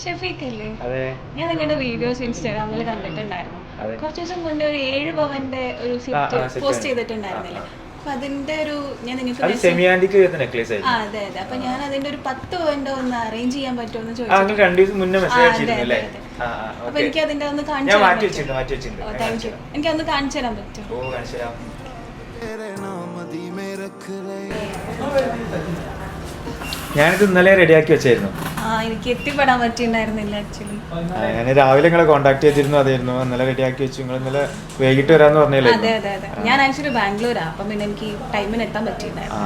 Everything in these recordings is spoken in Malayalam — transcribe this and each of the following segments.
ഷഫീഖല്ലേ? ഞാൻ നിങ്ങളുടെ വീഡിയോസ് ഇൻസ്റ്റാഗ്രാമിൽ കണ്ടിട്ടുണ്ടായിരുന്നു. കുറച്ച് ദിവസം മുന്നേ ഒരു 7 പവന്റെ ഒരു പോസ്റ്റ് ചെയ്തിട്ടുണ്ടായിരുന്നില്ലേ? അപ്പൊ അതിന്റെ ഒരു ഞാൻ നിങ്ങൾക്ക് അതെ അതെ അപ്പൊ ഞാൻ അതിന്റെ ഒരു 10 പവന്റെ ഒന്ന് അറേഞ്ച് ചെയ്യാൻ പറ്റുമെന്ന് ചോദിച്ചു. അപ്പൊ എനിക്ക് അതിന്റെ ഒന്ന് കാണിച്ചു എനിക്ക് ഒന്ന് കാണിച്ചു തരാൻ പറ്റുമോ? ഞാനിത് ഇന്നലെ റെഡിയാക്കി വെച്ചായിരുന്നു. എനിക്ക് എത്തിപ്പെടാൻ പറ്റിയിട്ടുണ്ടായിരുന്നില്ല ആക്ച്വലി. ഞാൻ രാവിലെ നിങ്ങളെ കോൺടാക്ട് ചെയ്തിരുന്നു. അതായിരുന്നു ഇന്നലെ റെഡിയാക്കി വെച്ചു. നിങ്ങൾ ഇന്നലെ വൈകിട്ട് വരാന്ന് പറഞ്ഞല്ലേ? അതെ അതെ അതെ. ഞാൻ ആക്ച്വലി ബാംഗ്ലൂരാ. അപ്പം പിന്നെ എനിക്ക് ടൈമിന് എത്താൻ പറ്റിയിട്ടുണ്ടായിരുന്നു.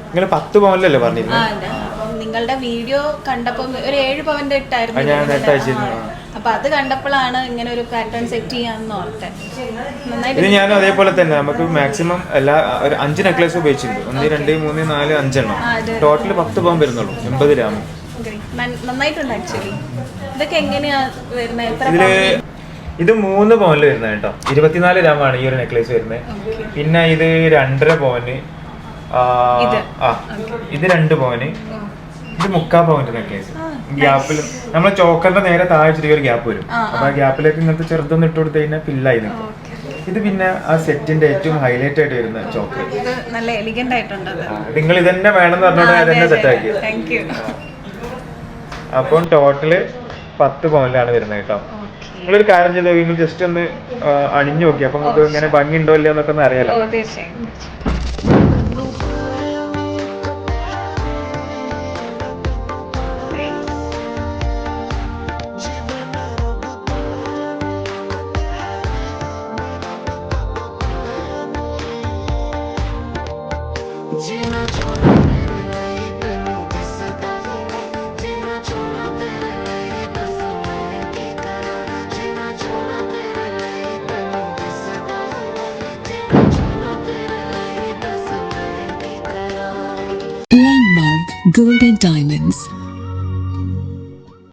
നിങ്ങൾ 10 പവനിലല്ലേ പറഞ്ഞിരുന്നു? അപ്പം നിങ്ങളുടെ വീഡിയോ കണ്ടപ്പോൾ ഒരു 7 പവന്റെ ഇട്ടായിരുന്നു. അപ്പൊ അത് കണ്ടപ്പോഴാണ് ഇങ്ങനെ ഒരു പാറ്റേൺ സെറ്റ് ചെയ്യാന്ന് ഓർത്തെ. ഇത് ഞാനും അതേപോലെ തന്നെ നമുക്ക് മാക്സിമം എല്ലാ ഒരു 5 നെക്ലേസ് ഉപയോഗിച്ചിട്ടുണ്ട്. 1 2 3 4 5 എണ്ണം. ടോട്ടൽ 10 പവൻ വരുന്നുള്ളൂ. 80 ഗ്രാം. നന്നായിട്ടുണ്ട് ആക്ച്വലി. ഇതൊക്കെ എങ്ങനെയാ വരുന്നത്? ഇത് 3 പവനിൽ വരുന്നത് കേട്ടോ. 24 ഗ്രാമാണ് ഈ ഒരു നെക്ലേസ് വരുന്നത്. പിന്നെ ഇത് 2.5 പവന്, ഇത് 2 പവന്, ഇത് 3/4 പവന്റെ നെക്ലേസ്. ഗ്യാപ്പിൽ നമ്മളെ ചോക്കറിന്റെ നേരെ താഴെ ചെറിയൊരു ഗ്യാപ്പ് വരും. അപ്പൊ ആ ഗ്യാപ്പിലേക്ക് ഇങ്ങനത്തെ ചെറുതൊന്നും ഇട്ട് കൊടുത്തു കഴിഞ്ഞാൽ ഫില്ലായി നിൽക്കും. ഇത് പിന്നെ ആ സെറ്റിന്റെ ഏറ്റവും ഹൈലൈറ്റ് ആയിട്ട് വരുന്ന ചോക്കർ. നല്ല എലിഗന്റ് ആയിട്ടുണ്ട്. നിങ്ങൾ ഇതന്നെ വേണമെന്ന് പറഞ്ഞോണ്ട് അതന്നെ സെറ്റാക്കി. അപ്പം ടോട്ടല് 10 പവനിലാണ് വരുന്നത് കേട്ടോ. നിങ്ങളൊരു കാര്യം ചെയ്തോ, നിങ്ങൾ ജസ്റ്റ് ഒന്ന് അണിഞ്ഞു നോക്കി. അപ്പൊ നമുക്ക് ഇങ്ങനെ ഭംഗി ഉണ്ടോ ഇല്ലയോ എന്നൊക്കെ ഒന്ന് അറിയാലോ. Golden Diamonds.